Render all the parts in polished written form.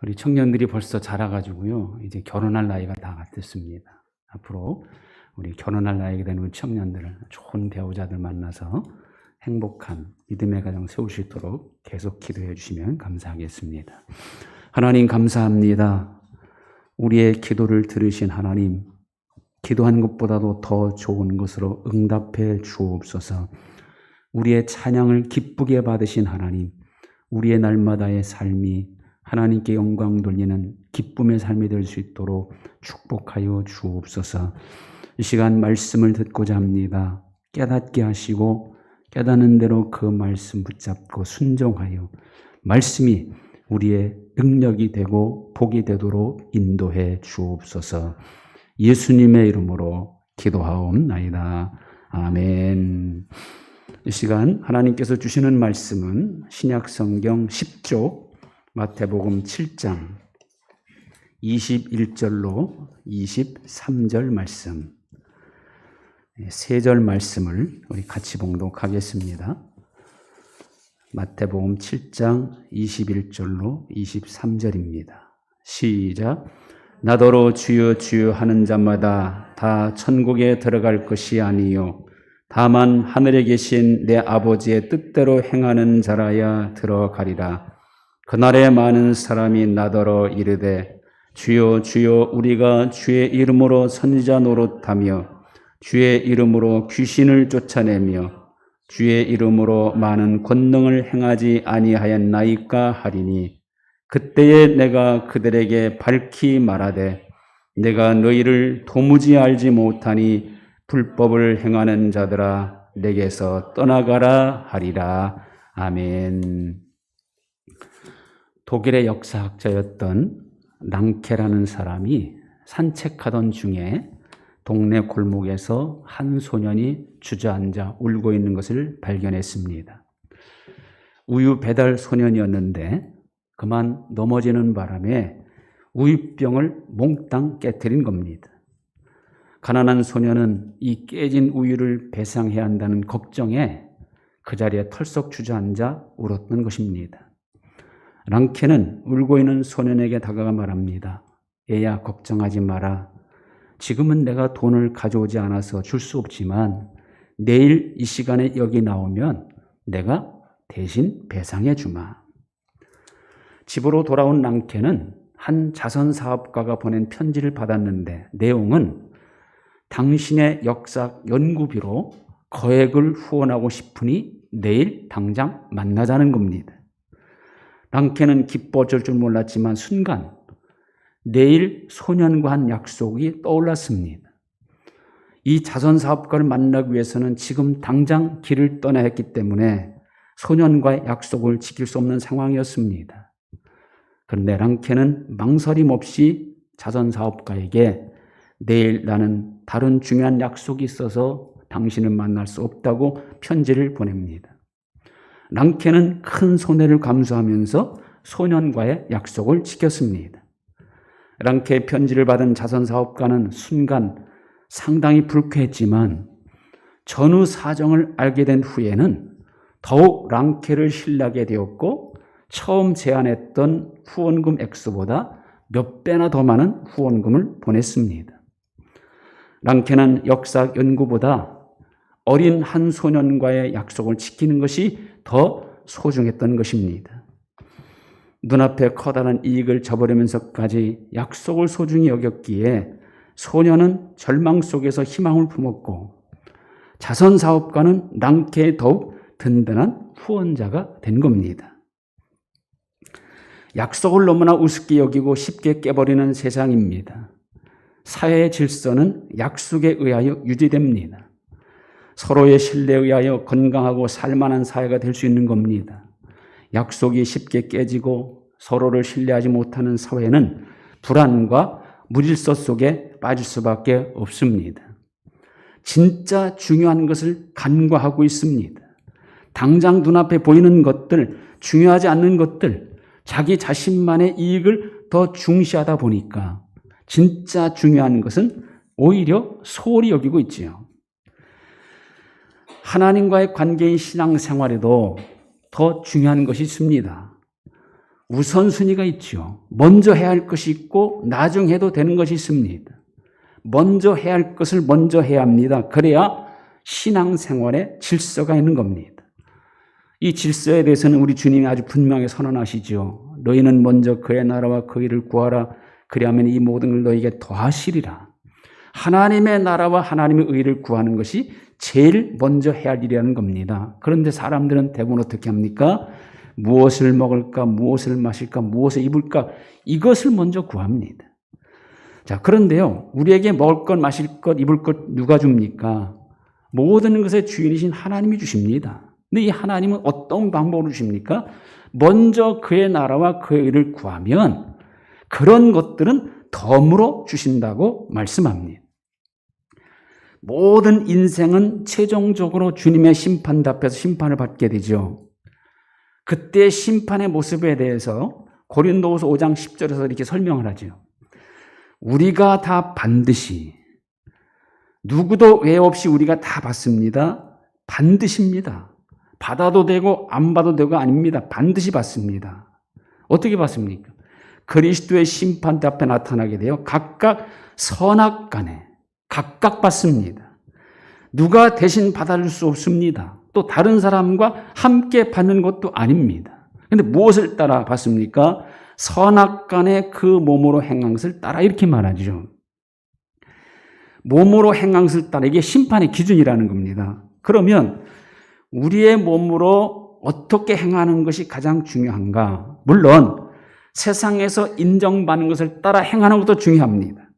우리 청년들이 벌써 자라가지고요, 이제 결혼할 나이가 다 됐습니다. 앞으로 우리 결혼할 나이가 되는 우리 청년들을 좋은 배우자들 만나서 행복한 믿음의 가정 세울 수 있도록 계속 기도해 주시면 감사하겠습니다. 하나님 감사합니다. 우리의 기도를 들으신 하나님, 기도한 것보다도 더 좋은 것으로 응답해 주옵소서. 우리의 찬양을 기쁘게 받으신 하나님, 우리의 날마다의 삶이 하나님께 영광 돌리는 기쁨의 삶이 될 수 있도록 축복하여 주옵소서. 이 시간 말씀을 듣고자 합니다. 깨닫게 하시고 깨닫는 대로 그 말씀 붙잡고 순종하여 말씀이 우리의 능력이 되고 복이 되도록 인도해 주옵소서. 예수님의 이름으로 기도하옵나이다. 아멘. 이 시간 하나님께서 주시는 말씀은 신약성경 10쪽 마태복음 7장 21절로 23절 말씀, 세 절 말씀을 우리 같이 봉독하겠습니다. 마태복음 7장 21절로 23절입니다. 시작. 나더러 주여 주여 하는 자마다 다 천국에 들어갈 것이 아니요 다만 하늘에 계신 내 아버지의 뜻대로 행하는 자라야 들어가리라. 그날에 많은 사람이 나더러 이르되 주여 주여 우리가 주의 이름으로 선지자 노릇하며 주의 이름으로 귀신을 쫓아내며 주의 이름으로 많은 권능을 행하지 아니하였나이까 하리니 그때에 내가 그들에게 밝히 말하되 내가 너희를 도무지 알지 못하니 불법을 행하는 자들아 내게서 떠나가라 하리라. 아멘. 독일의 역사학자였던 랑케라는 사람이 산책하던 중에 동네 골목에서 한 소년이 주저앉아 울고 있는 것을 발견했습니다. 우유 배달 소년이었는데 그만 넘어지는 바람에 우유병을 몽땅 깨뜨린 겁니다. 가난한 소년은 이 깨진 우유를 배상해야 한다는 걱정에 그 자리에 털썩 주저앉아 울었던 것입니다. 랑케는 울고 있는 소년에게 다가가 말합니다. 애야 걱정하지 마라. 지금은 내가 돈을 가져오지 않아서 줄 수 없지만 내일 이 시간에 여기 나오면 내가 대신 배상해 주마. 집으로 돌아온 랑케는 한 자선사업가가 보낸 편지를 받았는데 내용은 당신의 역사 연구비로 거액을 후원하고 싶으니 내일 당장 만나자는 겁니다. 랑케는 기뻐질 줄 몰랐지만 순간 내일 소년과 한 약속이 떠올랐습니다. 이 자선사업가를 만나기 위해서는 지금 당장 길을 떠나야 했기 때문에 소년과의 약속을 지킬 수 없는 상황이었습니다. 그런데 랑케는 망설임 없이 자선사업가에게 내일 나는 다른 중요한 약속이 있어서 당신을 만날 수 없다고 편지를 보냅니다. 랑케는 큰 손해를 감수하면서 소년과의 약속을 지켰습니다. 랑케의 편지를 받은 자선사업가는 순간 상당히 불쾌했지만 전후 사정을 알게 된 후에는 더욱 랑케를 신뢰하게 되었고 처음 제안했던 후원금 액수보다 몇 배나 더 많은 후원금을 보냈습니다. 랑케는 역사 연구보다 어린 한 소년과의 약속을 지키는 것이 더 소중했던 것입니다. 눈앞에 커다란 이익을 저버리면서까지 약속을 소중히 여겼기에 소년은 절망 속에서 희망을 품었고 자선사업가는 랑케의 더욱 든든한 후원자가 된 겁니다. 약속을 너무나 우습게 여기고 쉽게 깨버리는 세상입니다. 사회의 질서는 약속에 의하여 유지됩니다. 서로의 신뢰에 의하여 건강하고 살만한 사회가 될 수 있는 겁니다. 약속이 쉽게 깨지고 서로를 신뢰하지 못하는 사회는 불안과 무질서 속에 빠질 수밖에 없습니다. 진짜 중요한 것을 간과하고 있습니다. 당장 눈앞에 보이는 것들, 중요하지 않는 것들, 자기 자신만의 이익을 더 중시하다 보니까 진짜 중요한 것은 오히려 소홀히 여기고 있지요. 하나님과의 관계인 신앙생활에도 더 중요한 것이 있습니다. 우선순위가 있죠. 먼저 해야 할 것이 있고 나중 해도 되는 것이 있습니다. 먼저 해야 할 것을 먼저 해야 합니다. 그래야 신앙생활에 질서가 있는 겁니다. 이 질서에 대해서는 우리 주님이 아주 분명히 선언하시죠. 너희는 먼저 그의 나라와 그 일을 구하라. 그리하면 이 모든 걸 너희에게 더하시리라. 하나님의 나라와 하나님의 의를 구하는 것이 제일 먼저 해야 할 일이라는 겁니다. 그런데 사람들은 대부분 어떻게 합니까? 무엇을 먹을까, 무엇을 마실까, 무엇을 입을까, 이것을 먼저 구합니다. 자, 그런데요, 우리에게 먹을 것, 마실 것, 입을 것 누가 줍니까? 모든 것의 주인이신 하나님이 주십니다. 근데 이 하나님은 어떤 방법으로 주십니까? 먼저 그의 나라와 그의 의를 구하면 그런 것들은 덤으로 주신다고 말씀합니다. 모든 인생은 최종적으로 주님의 심판 앞에서 심판을 받게 되죠. 그때 심판의 모습에 대해서 고린도후서 5장 10절에서 이렇게 설명을 하죠. 우리가 다 반드시, 누구도 외 없이 우리가 다 받습니다. 반드시입니다. 받아도 되고 안 받아도 되고 아닙니다. 반드시 받습니다. 어떻게 받습니까? 그리스도의 심판대 앞에 나타나게 돼요. 각각 선악간에 각각 받습니다. 누가 대신 받아줄 수 없습니다. 또 다른 사람과 함께 받는 것도 아닙니다. 그런데 무엇을 따라 받습니까? 선악간에 그 몸으로 행한 것을 따라 이렇게 말하죠. 몸으로 행한 것을 따라 이게 심판의 기준이라는 겁니다. 그러면 우리의 몸으로 어떻게 행하는 것이 가장 중요한가? 물론 세상에서 인정받는 것을 따라 행하는 것도 중요합니다.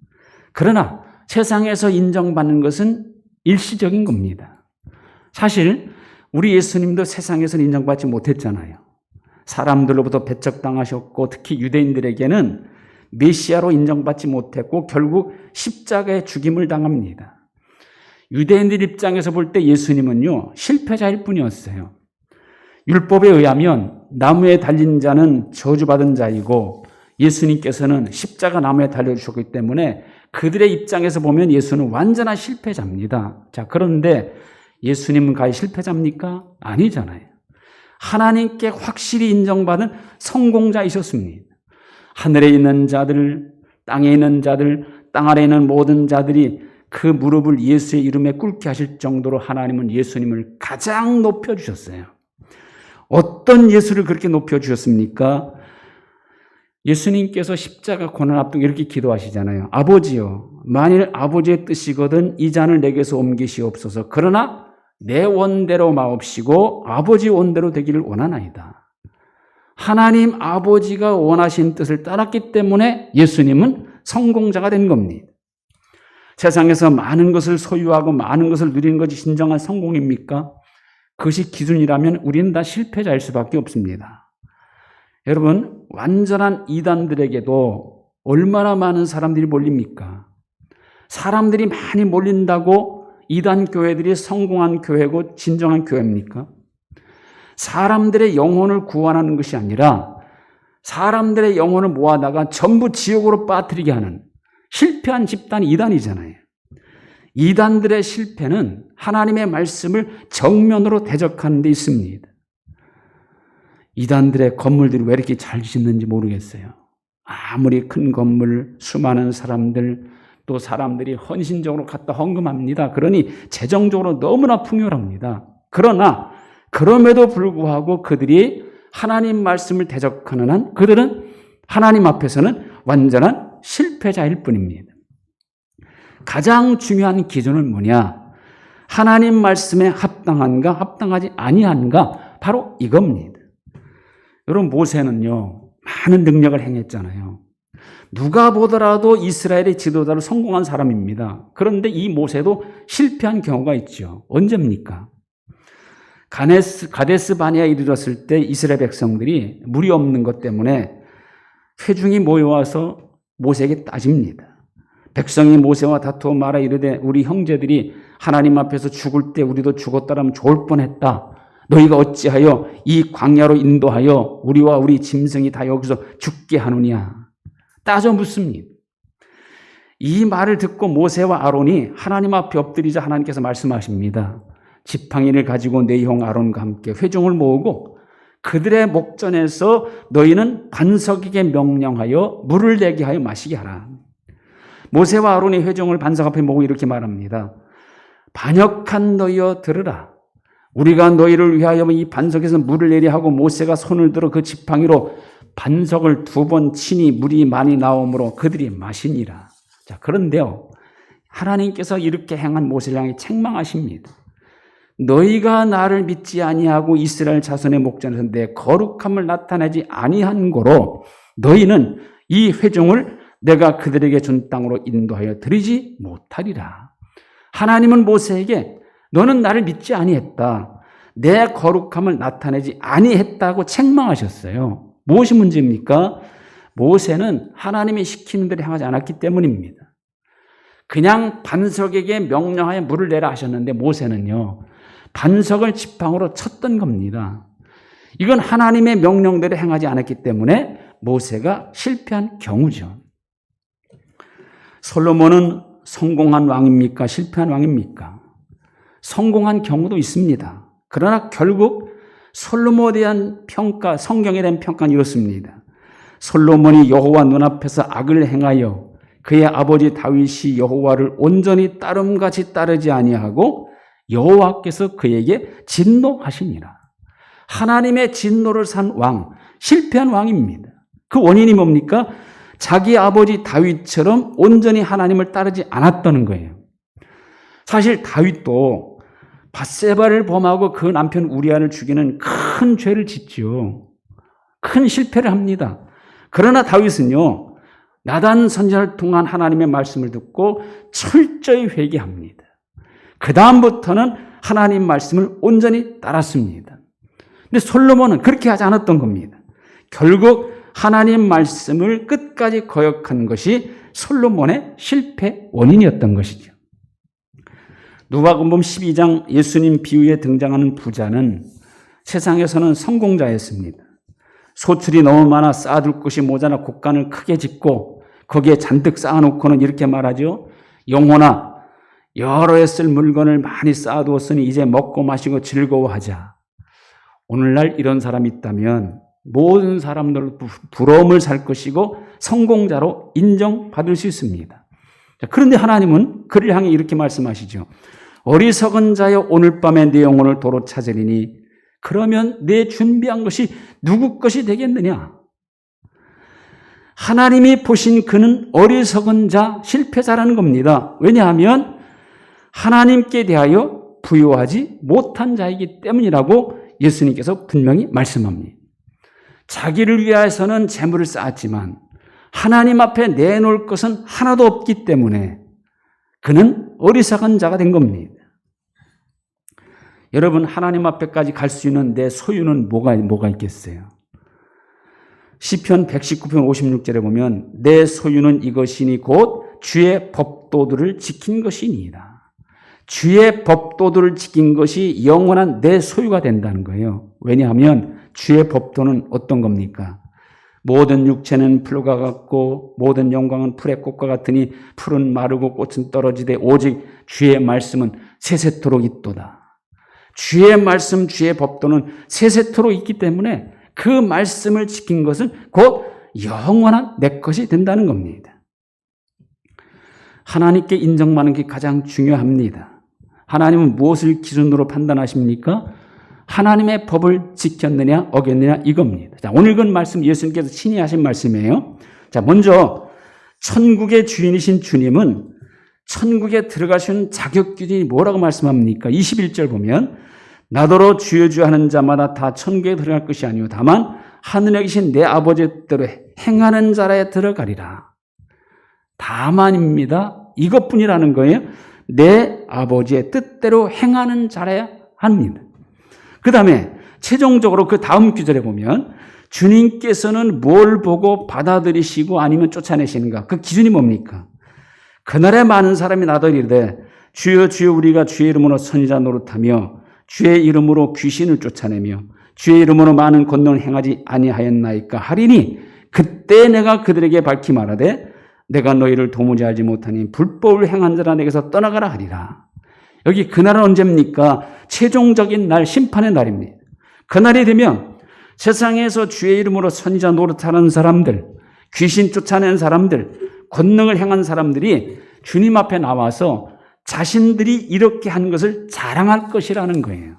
그러나 세상에서 인정받는 것은 일시적인 겁니다. 사실 우리 예수님도 세상에서는 인정받지 못했잖아요. 사람들로부터 배척당하셨고 특히 유대인들에게는 메시아로 인정받지 못했고 결국 십자가의 죽임을 당합니다. 유대인들 입장에서 볼 때 예수님은요, 실패자일 뿐이었어요. 율법에 의하면 나무에 달린 자는 저주받은 자이고 예수님께서는 십자가 나무에 달려주셨기 때문에 그들의 입장에서 보면 예수는 완전한 실패자입니다. 자, 그런데 예수님은 가히 실패자입니까? 아니잖아요. 하나님께 확실히 인정받은 성공자이셨습니다. 하늘에 있는 자들, 땅에 있는 자들, 땅 아래에 있는 모든 자들이 그 무릎을 예수의 이름에 꿇게 하실 정도로 하나님은 예수님을 가장 높여주셨어요. 어떤 예수를 그렇게 높여주셨습니까? 예수님께서 십자가 고난 앞두고 이렇게 기도하시잖아요. 아버지요, 만일 아버지의 뜻이거든 이 잔을 내게서 옮기시옵소서. 그러나 내 원대로 마옵시고 아버지 원대로 되기를 원하나이다. 하나님 아버지가 원하신 뜻을 따랐기 때문에 예수님은 성공자가 된 겁니다. 세상에서 많은 것을 소유하고 많은 것을 누리는 것이 진정한 성공입니까? 그것이 기준이라면 우리는 다 실패자일 수밖에 없습니다. 여러분, 완전한 이단들에게도 얼마나 많은 사람들이 몰립니까? 사람들이 많이 몰린다고 이단 교회들이 성공한 교회고 진정한 교회입니까? 사람들의 영혼을 구원하는 것이 아니라 사람들의 영혼을 모아다가 전부 지옥으로 빠뜨리게 하는 실패한 집단이 이단이잖아요. 이단들의 실패는 하나님의 말씀을 정면으로 대적하는 데 있습니다. 이단들의 건물들이 왜 이렇게 잘 짓는지 모르겠어요. 아무리 큰 건물, 수많은 사람들, 또 사람들이 헌신적으로 갖다 헌금합니다. 그러니 재정적으로 너무나 풍요합니다. 그러나 그럼에도 불구하고 그들이 하나님 말씀을 대적하는 한 그들은 하나님 앞에서는 완전한 실패자일 뿐입니다. 가장 중요한 기준은 뭐냐? 하나님 말씀에 합당한가 합당하지 아니한가 바로 이겁니다. 여러분, 모세는요 많은 능력을 행했잖아요. 누가 보더라도 이스라엘의 지도자로 성공한 사람입니다. 그런데 이 모세도 실패한 경우가 있죠. 언제입니까? 가데스 바네아에 이르렀을 때 이스라엘 백성들이 물이 없는 것 때문에 회중이 모여와서 모세에게 따집니다. 백성이 모세와 다투어 말하 이르되 우리 형제들이 하나님 앞에서 죽을 때 우리도 죽었다라면 좋을 뻔했다. 너희가 어찌하여 이 광야로 인도하여 우리와 우리 짐승이 다 여기서 죽게 하느냐. 따져 묻습니다. 이 말을 듣고 모세와 아론이 하나님 앞에 엎드리자 하나님께서 말씀하십니다. 지팡이를 가지고 내 형 아론과 함께 회중을 모으고 그들의 목전에서 너희는 반석에게 명령하여 물을 내게 하여 마시게 하라. 모세와 아론이 회중을 반석 앞에 모으고 이렇게 말합니다. 반역한 너희여 들으라. 우리가 너희를 위하여 이 반석에서 물을 내려 하고 모세가 손을 들어 그 지팡이로 반석을 2번 치니 물이 많이 나오므로 그들이 마시니라. 자, 그런데요, 하나님께서 이렇게 행한 모세를 향해 책망하십니다. 너희가 나를 믿지 아니하고 이스라엘 자손의 목전에서 내 거룩함을 나타내지 아니한 고로 너희는 이 회중을 내가 그들에게 준 땅으로 인도하여 드리지 못하리라. 하나님은 모세에게 너는 나를 믿지 아니했다. 내 거룩함을 나타내지 아니했다고 책망하셨어요. 무엇이 문제입니까? 모세는 하나님이 시키는 대로 행하지 않았기 때문입니다. 그냥 반석에게 명령하여 물을 내라 하셨는데 모세는요, 반석을 지팡이로 쳤던 겁니다. 이건 하나님의 명령대로 행하지 않았기 때문에 모세가 실패한 경우죠. 솔로몬은 성공한 왕입니까? 실패한 왕입니까? 성공한 경우도 있습니다. 그러나 결국 솔로몬에 대한 평가, 성경에 대한 평가는 이렇습니다. 솔로몬이 여호와 눈앞에서 악을 행하여 그의 아버지 다윗이 여호와를 온전히 따름같이 따르지 아니하고 여호와께서 그에게 진노하시니라. 하나님의 진노를 산 왕, 실패한 왕입니다. 그 원인이 뭡니까? 자기 아버지 다윗처럼 온전히 하나님을 따르지 않았다는 거예요. 사실 다윗도 밧세바를 범하고 그 남편 우리아를 죽이는 큰 죄를 짓죠. 큰 실패를 합니다. 그러나 다윗은요, 나단 선지자를 통한 하나님의 말씀을 듣고 철저히 회개합니다. 그 다음부터는 하나님 말씀을 온전히 따랐습니다. 근데 솔로몬은 그렇게 하지 않았던 겁니다. 결국 하나님 말씀을 끝까지 거역한 것이 솔로몬의 실패 원인이었던 것이죠. 누가복음 12장 예수님 비유에 등장하는 부자는 세상에서는 성공자였습니다. 소출이 너무 많아 쌓아둘 곳이 모자라 곡간을 크게 짓고 거기에 잔뜩 쌓아놓고는 이렇게 말하죠. 영혼아, 여러 해 쓸 물건을 많이 쌓아두었으니 이제 먹고 마시고 즐거워하자. 오늘날 이런 사람이 있다면 모든 사람들 부러움을 살 것이고 성공자로 인정받을 수 있습니다. 그런데 하나님은 그를 향해 이렇게 말씀하시죠. 어리석은 자여 오늘 밤에 내 영혼을 도로 찾으리니 그러면 내 준비한 것이 누구 것이 되겠느냐? 하나님이 보신 그는 어리석은 자, 실패자라는 겁니다. 왜냐하면 하나님께 대하여 부요하지 못한 자이기 때문이라고 예수님께서 분명히 말씀합니다. 자기를 위해서는 재물을 쌓았지만 하나님 앞에 내놓을 것은 하나도 없기 때문에 그는 어리석은 자가 된 겁니다. 여러분, 하나님 앞에까지 갈 수 있는 내 소유는 뭐가 있겠어요? 시편 119편 56절에 보면 내 소유는 이것이니 곧 주의 법도들을 지킨 것이니이다. 주의 법도들을 지킨 것이 영원한 내 소유가 된다는 거예요. 왜냐하면 주의 법도는 어떤 겁니까? 모든 육체는 풀과 같고 모든 영광은 풀의 꽃과 같으니 풀은 마르고 꽃은 떨어지되 오직 주의 말씀은 세세토록 있도다. 주의 말씀, 주의 법도는 세세토록 있기 때문에 그 말씀을 지킨 것은 곧 영원한 내 것이 된다는 겁니다. 하나님께 인정받는 게 가장 중요합니다. 하나님은 무엇을 기준으로 판단하십니까? 하나님의 법을 지켰느냐 어겼느냐 이겁니다. 자, 오늘 그 말씀 예수님께서 친히 하신 말씀이에요. 자, 먼저 천국의 주인이신 주님은 천국에 들어가시는 자격 기준이 뭐라고 말씀합니까? 21절 보면 나더러 주여 주여 하는 자마다 다 천국에 들어갈 것이 아니오 다만 하늘에 계신 내 아버지의 뜻대로 행하는 자라에 들어가리라. 다만입니다. 이것뿐이라는 거예요. 내 아버지의 뜻대로 행하는 자라야 합니다. 그 다음에 최종적으로 그 다음 구절에 보면 주님께서는 뭘 보고 받아들이시고 아니면 쫓아내시는가? 그 기준이 뭡니까? 그날에 많은 사람이 나더이르되 주여 주여 우리가 주의 이름으로 선지자 노릇하며 주의 이름으로 귀신을 쫓아내며 주의 이름으로 많은 권능을 행하지 아니하였나이까 하리니 그때 내가 그들에게 밝히 말하되 내가 너희를 도무지 알지 못하니 불법을 행한 자라 내게서 떠나가라 하리라. 여기 그날은 언제입니까? 최종적인 날, 심판의 날입니다. 그날이 되면 세상에서 주의 이름으로 선지자 노릇하는 사람들, 귀신 쫓아낸 사람들, 권능을 행한 사람들이 주님 앞에 나와서 자신들이 이렇게 한 것을 자랑할 것이라는 거예요.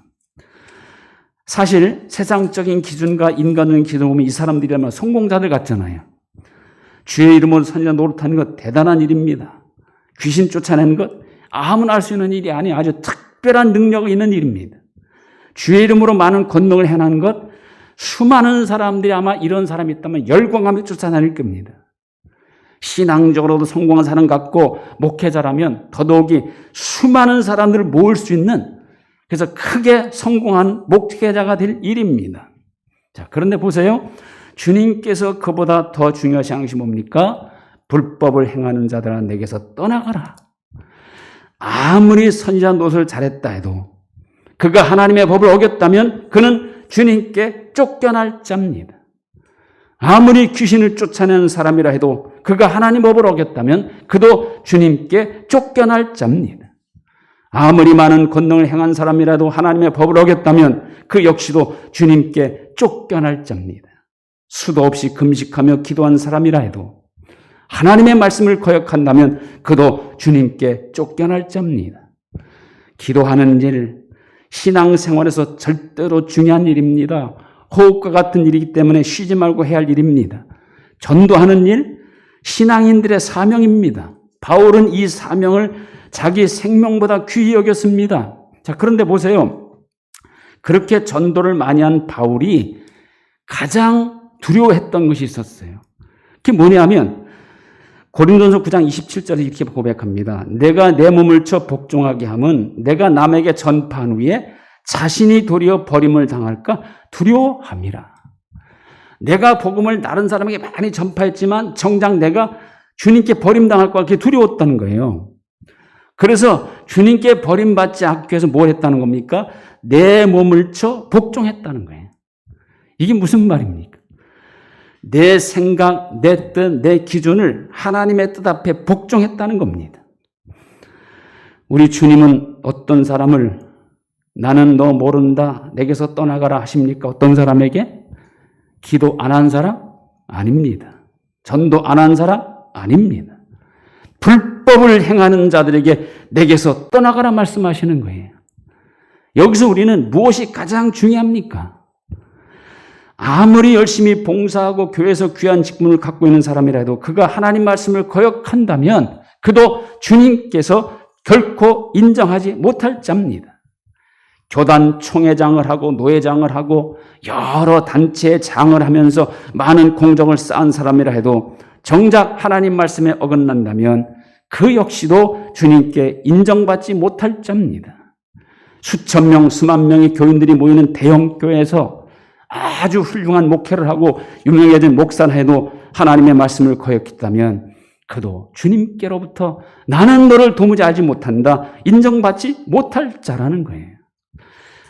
사실 세상적인 기준과 인간적인 기준을 보면 이 사람들이라면 성공자들 같잖아요. 주의 이름으로 선지자 노릇하는 것 대단한 일입니다. 귀신 쫓아내는 것 아무나 할 수 있는 일이 아니에요. 아주 특별한 능력이 있는 일입니다. 주의 이름으로 많은 권능을 행하는 것, 수많은 사람들이 아마 이런 사람이 있다면 열광하며 쫓아다닐 겁니다. 신앙적으로도 성공한 사람 같고 목회자라면 더더욱이 수많은 사람들을 모을 수 있는, 그래서 크게 성공한 목회자가 될 일입니다. 자, 그런데 보세요. 주님께서 그보다 더 중요하신 것이 뭡니까? 불법을 행하는 자들아 내게서 떠나가라. 아무리 선지자 노릇을 잘했다 해도 그가 하나님의 법을 어겼다면 그는 주님께 쫓겨날 자입니다. 아무리 귀신을 쫓아내는 사람이라 해도 그가 하나님 법을 어겼다면 그도 주님께 쫓겨날 자입니다. 아무리 많은 권능을 행한 사람이라도 하나님의 법을 어겼다면 그 역시도 주님께 쫓겨날 자입니다. 수도 없이 금식하며 기도한 사람이라 해도 하나님의 말씀을 거역한다면 그도 주님께 쫓겨날 자입니다. 기도하는 일, 신앙생활에서 절대로 중요한 일입니다. 호흡과 같은 일이기 때문에 쉬지 말고 해야 할 일입니다. 전도하는 일, 신앙인들의 사명입니다. 바울은 이 사명을 자기 생명보다 귀히 여겼습니다. 자, 그런데 보세요. 그렇게 전도를 많이 한 바울이 가장 두려워했던 것이 있었어요. 그게 뭐냐면 고린도전서 9장 27절에 이렇게 고백합니다. 내가 내 몸을 쳐 복종하게 함은 내가 남에게 전파한 후에 자신이 도리어 버림을 당할까 두려워함이라. 내가 복음을 다른 사람에게 많이 전파했지만 정작 내가 주님께 버림당할 것 같게 두려웠다는 거예요. 그래서 주님께 버림받지 않기 위해서 뭘 했다는 겁니까? 내 몸을 쳐 복종했다는 거예요. 이게 무슨 말입니까? 내 생각, 내 뜻, 내 기준을 하나님의 뜻 앞에 복종했다는 겁니다. 우리 주님은 어떤 사람을 나는 너 모른다, 내게서 떠나가라 하십니까? 어떤 사람에게? 기도 안 한 사람? 아닙니다. 전도 안 한 사람? 아닙니다. 불법을 행하는 자들에게 내게서 떠나가라 말씀하시는 거예요. 여기서 우리는 무엇이 가장 중요합니까? 아무리 열심히 봉사하고 교회에서 귀한 직분을 갖고 있는 사람이라도 그가 하나님 말씀을 거역한다면 그도 주님께서 결코 인정하지 못할 자입니다. 교단 총회장을 하고 노회장을 하고 여러 단체의 장을 하면서 많은 공적을 쌓은 사람이라 해도 정작 하나님 말씀에 어긋난다면 그 역시도 주님께 인정받지 못할 자입니다. 수천 명, 수만 명의 교인들이 모이는 대형 교회에서 아주 훌륭한 목회를 하고 유명해진 목사를 해도 하나님의 말씀을 거역했다면 그도 주님께로부터 나는 너를 도무지 알지 못한다, 인정받지 못할 자라는 거예요.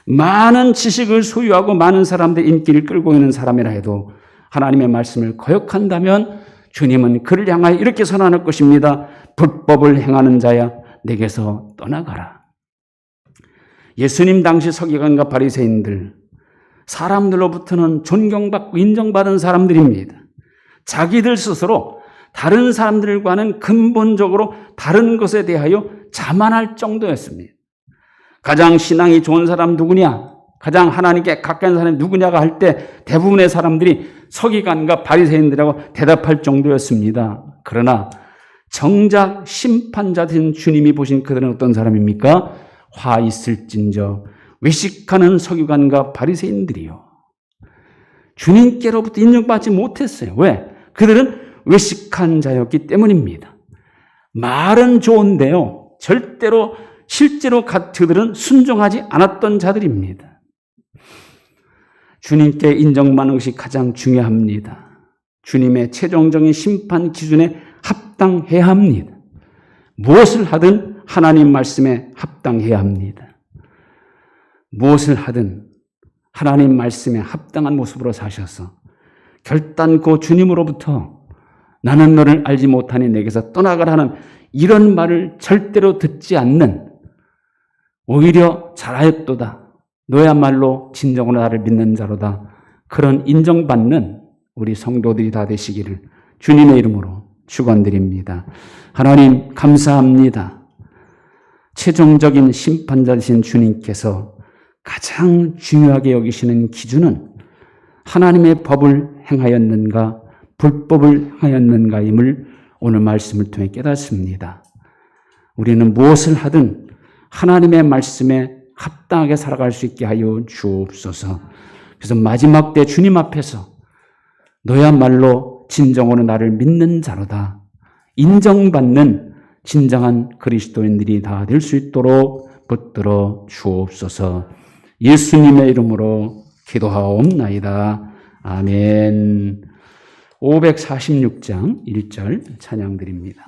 많은 지식을 소유하고 많은 사람들의 인기를 끌고 있는 사람이라 해도 하나님의 말씀을 거역한다면 주님은 그를 향하여 이렇게 선언할 것입니다. 불법을 행하는 자야 내게서 떠나가라. 예수님 당시 서기관과 바리새인들, 사람들로부터는 존경받고 인정받은 사람들입니다. 자기들 스스로 다른 사람들과는 근본적으로 다른 것에 대하여 자만할 정도였습니다. 가장 신앙이 좋은 사람 누구냐? 가장 하나님께 가까이 있는 사람이 누구냐가 할 때 대부분의 사람들이 서기관과 바리새인들하고 대답할 정도였습니다. 그러나 정작 심판자된 주님이 보신 그들은 어떤 사람입니까? 화 있을진저 외식하는 서기관과 바리새인들이요. 주님께로부터 인정받지 못했어요. 왜? 그들은 외식한 자였기 때문입니다. 말은 좋은데요. 절대로 실제로 그들은 순종하지 않았던 자들입니다. 주님께 인정받는 것이 가장 중요합니다. 주님의 최종적인 심판 기준에 합당해야 합니다. 무엇을 하든 하나님 말씀에 합당해야 합니다. 무엇을 하든 하나님 말씀에 합당한 모습으로 사셔서 결단코 주님으로부터 나는 너를 알지 못하니 내게서 떠나가라는 이런 말을 절대로 듣지 않는, 오히려 잘하였도다, 너야말로 진정으로 나를 믿는 자로다, 그런 인정받는 우리 성도들이 다 되시기를 주님의 이름으로 축원드립니다. 하나님 감사합니다. 최종적인 심판자이신 주님께서 가장 중요하게 여기시는 기준은 하나님의 법을 행하였는가 불법을 행하였는가임을 오늘 말씀을 통해 깨닫습니다. 우리는 무엇을 하든 하나님의 말씀에 합당하게 살아갈 수 있게 하여 주옵소서. 그래서 마지막 때 주님 앞에서 너야말로 진정으로 나를 믿는 자로다. 인정받는 진정한 그리스도인들이 다 될 수 있도록 붙들어 주옵소서. 예수님의 이름으로 기도하옵나이다. 아멘. 546장 1절 찬양 드립니다.